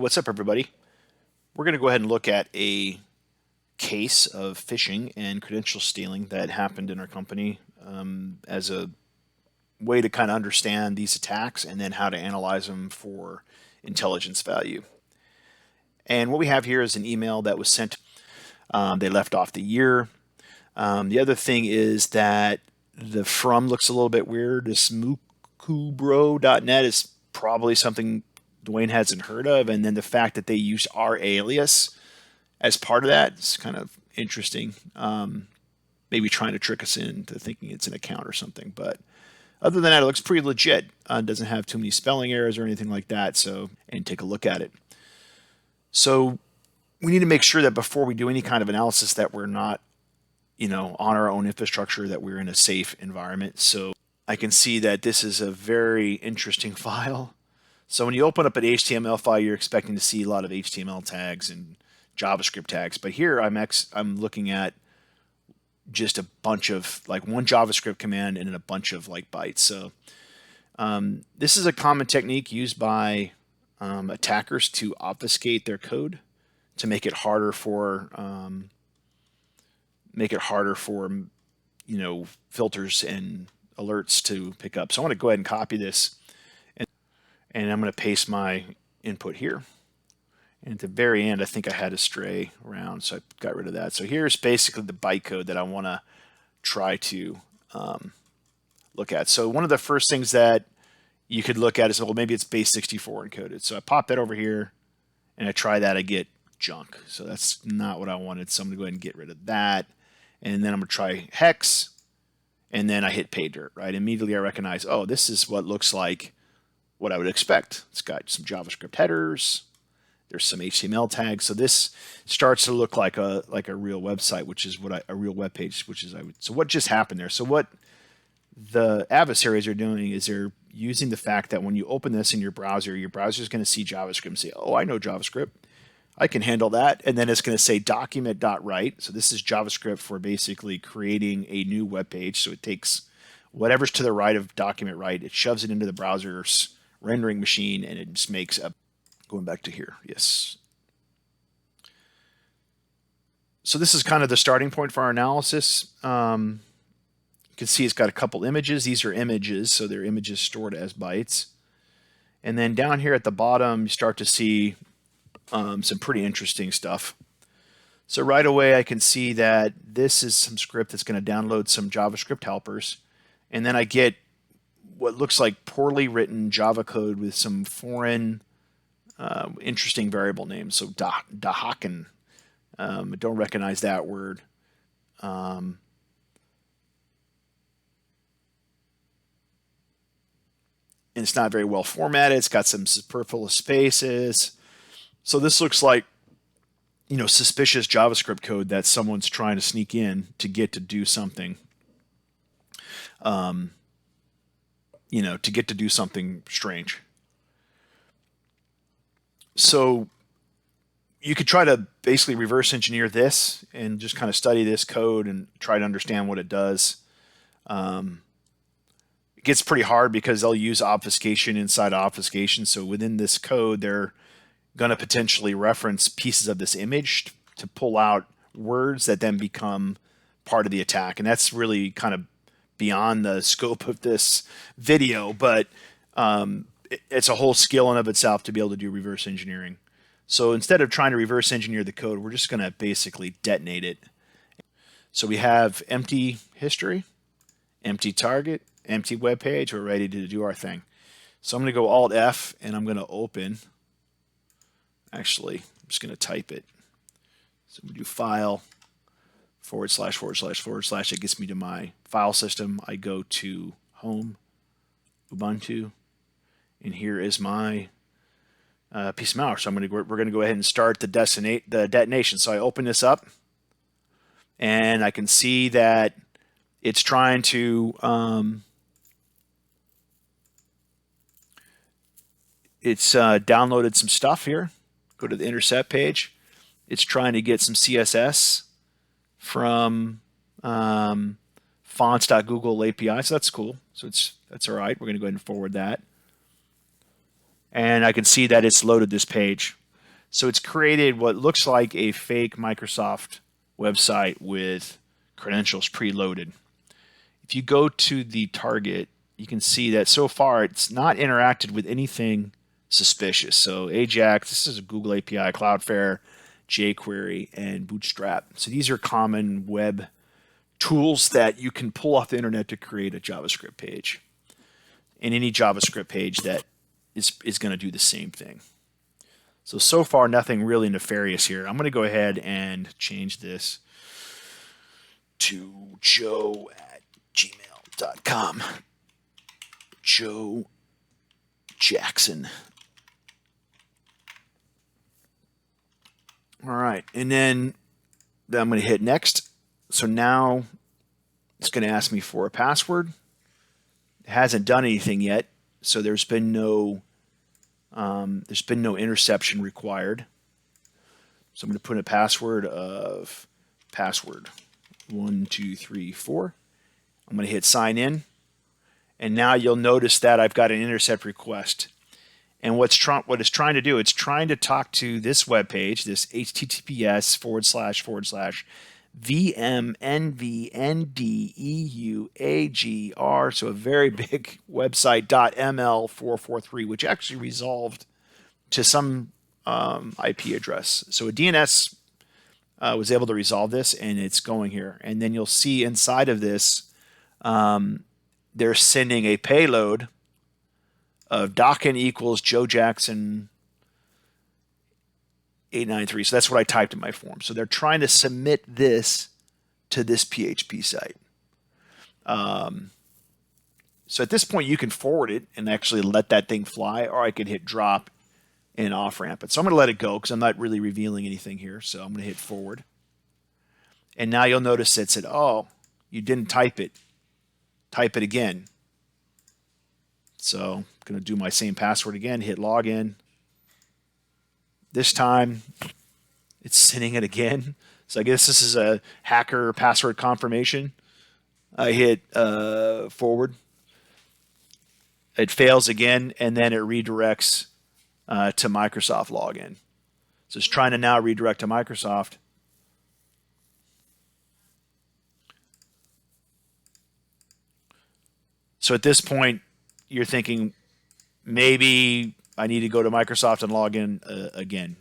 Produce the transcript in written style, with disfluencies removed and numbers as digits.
What's up, everybody? We're going to go ahead and look at a case of phishing and credential stealing that happened in our company as a way to kind of understand these attacks and then how to analyze them for intelligence value. And what we have here is an email that was sent. They left off the year. The other thing is that the from looks a little bit weird. This mukubro.net is probably something Dwayne hasn't heard of. And then the fact that they used our alias as part of that is kind of interesting. Maybe trying to trick us into thinking it's an account or something. But other than that, it looks pretty legit. Doesn't have too many spelling errors or anything like that. So, and take a look at it. So we need to make sure that before we do any kind of analysis that we're not, on our own infrastructure, that we're in a safe environment. So I can see that this is a very interesting file. So when you open up an HTML file, you're expecting to see a lot of HTML tags and JavaScript tags. But here I'm looking at just a bunch of like one JavaScript command and then a bunch of like bytes. So this is a common technique used by attackers to obfuscate their code to make it harder for filters and alerts to pick up. So I want to go ahead and copy this, and I'm going to paste my input here. And at the very end, I think I had a stray around, so I got rid of that. So here's basically the bytecode that I want to try to look at. So one of the first things that you could look at is, well, maybe it's base 64 encoded. So I pop that over here, and I try that. I get junk. So that's not what I wanted. So I'm going to go ahead and get rid of that. And then I'm going to try hex, and then I hit pay dirt, right? Immediately I recognize, oh, this is what looks like what I would expect. It's got some JavaScript headers. There's some HTML tags. So this starts to look like a real website, which is a real web page, so what just happened there? So what the adversaries are doing is they're using the fact that when you open this in your browser is going to see JavaScript and say, oh, I know JavaScript. I can handle that. And then it's going to say document.write. So this is JavaScript for basically creating a new web page. So it takes whatever's to the right of document write, it shoves it into the browser's rendering machine, and it just makes a, going back to here, yes. So this is kind of the starting point for our analysis. You can see it's got a couple images. These are images, so they're images stored as bytes. And then down here at the bottom, you start to see some pretty interesting stuff. So right away, I can see that this is some script that's going to download some JavaScript helpers. And then I get what looks like poorly written Java code with some foreign interesting variable names. So Dahaken, I don't recognize that word. And it's not very well formatted. It's got some superfluous spaces. So this looks like, suspicious JavaScript code that someone's trying to sneak in to get to do something. To get to do something strange. So you could try to basically reverse engineer this and just kind of study this code and try to understand what it does. It gets pretty hard because they'll use obfuscation inside obfuscation. So within this code, they're going to potentially reference pieces of this image to pull out words that then become part of the attack. And that's really kind of beyond the scope of this video, but it's a whole skill in of itself to be able to do reverse engineering. So instead of trying to reverse engineer the code, we're just going to basically detonate it. So we have empty history, empty target, empty web page. We're ready to do our thing. So I'm going to go Alt F, and I'm going to open. Actually, I'm just going to type it. So we do file // // it gets me to my file system. I go to home, Ubuntu, and here is my piece of malware. So we're going to go ahead and start the detonation. So I open this up, and I can see that it's trying to downloaded some stuff here. Go to the intercept page. It's trying to get some CSS from fonts.google API, so that's cool. So that's all right. We're going to go ahead and forward that. And I can see that it's loaded this page. So it's created what looks like a fake Microsoft website with credentials preloaded. If you go to the target, you can see that so far it's not interacted with anything suspicious. So Ajax, this is a Google API, Cloudflare, jQuery, and Bootstrap. So these are common web tools that you can pull off the internet to create a JavaScript page. And any JavaScript page that is going to do the same thing. So far, nothing really nefarious here. I'm going to go ahead and change this to joe@gmail.com. Joe Jackson. All right. And then I'm going to hit next. So now it's going to ask me for a password. It hasn't done anything yet. So there's been no interception required. So I'm going to put a password of password 1234. I'm going to hit sign in. And now you'll notice that I've got an intercept request. And what it's trying to do, it's trying to talk to this web page, this https://vmnvndeugr, so a very big website, .ml443, which actually resolved to some IP address. So a DNS was able to resolve this, and it's going here. And then you'll see inside of this, they're sending a payload of dockin equals Joe Jackson 893. So that's what I typed in my form. So they're trying to submit this to this PHP site. So at this point, you can forward it and actually let that thing fly, or I can hit drop and off ramp it. So I'm going to let it go because I'm not really revealing anything here. So I'm going to hit forward. And now you'll notice it said, oh, you didn't type it. Type it again. So I'm going to do my same password again, hit login. This time, it's sending it again. So I guess this is a hacker password confirmation. I hit forward. It fails again, and then it redirects to Microsoft login. So it's trying to now redirect to Microsoft. So at this point, you're thinking, maybe I need to go to Microsoft and log in again.